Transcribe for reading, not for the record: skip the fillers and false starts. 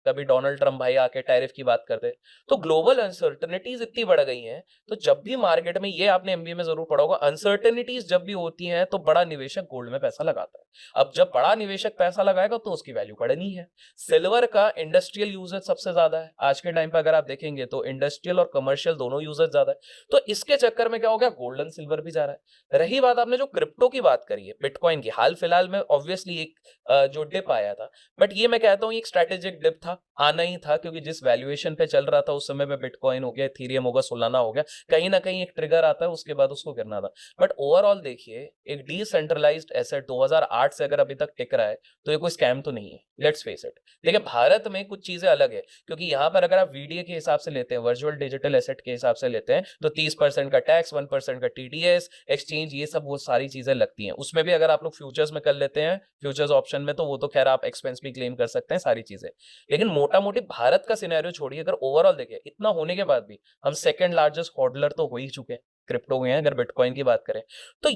कभी Donald Trump भाई आके टैरिफ की बात करते। तो ग्लोबल अनसर्टेनिटीज इतनी बढ़ गई हैं, तो जब भी मार्केट में, ये आपने एमबीए में जरूर पढ़ा होगा, अनसर्टेनिटीज जब भी होती हैं तो बड़ा निवेशक गोल्ड में पैसा लगाता है। अब जब बड़ा निवेशक पैसा लगाएगा तो उसकी वैल्यू बढ़नी है। सिल्वर का इंडस्ट्रियल यूजेज सबसे ज्यादा है आज के टाइम पे, अगर आप देखेंगे तो इंडस्ट्रियल और कमर्शियल दोनों यूजेज ज्यादा है। तो इसके चक्कर में क्या हो गया, गोल्ड एंड सिल्वर भी जा रहा है। रही बात आपने जो क्रिप्टो की बात करी है, बिटकॉइन की, हाल फिलहाल में ऑब्वियसली एक जो डिप आया था, बट ये मैं कहता हूँ एक स्ट्रेटेजिक डिप था, आना ही था, क्योंकि जिस वैल्यूएशन पे चल रहा था उस समय पे, बिटकॉइन हो गया, इथेरियम होगा, सोलाना हो गया, कहीं ना कहीं एक ट्रिगर आता है, उसके बाद उसको गिरना था। बट ओवरऑल देखिए, एक डिसेंट्रलाइज्ड एसेट 2008 से अगर अभी तक टिक रहा है, तो ये कोई स्कैम तो नहीं है, लेट्स फेस इट। देखिए भारत में कुछ चीजें अलग है, क्योंकि यहाँ पर अगर आप वीडीए के हिसाब से लेते हैं, वर्चुअल डिजिटल एसेट के हिसाब से लेते हैं, तो 30% का टैक्स, 1% का टीडीएस, एक्सचेंज, ये सब वो सारी चीजें लगती हैं। उसमें भी अगर आप लोग फ्यूचर्स में कर लेते हैं, फ्यूचर्स ऑप्शन में, तो वो तो खैर आप एक्सपेंस भी क्लेम कर सकते हैं, सारी चीजें। लेकिन मोटा मोटी भारत का सिनेरियो छोड़िए, अगर ओवरऑल देखिए, इतना होने के बाद भी हम सेकंड लार्जेस्ट होल्डर तो हो ही चुके हैं क्रिप्टो में, अगर बिटकॉइन की बात करें तो।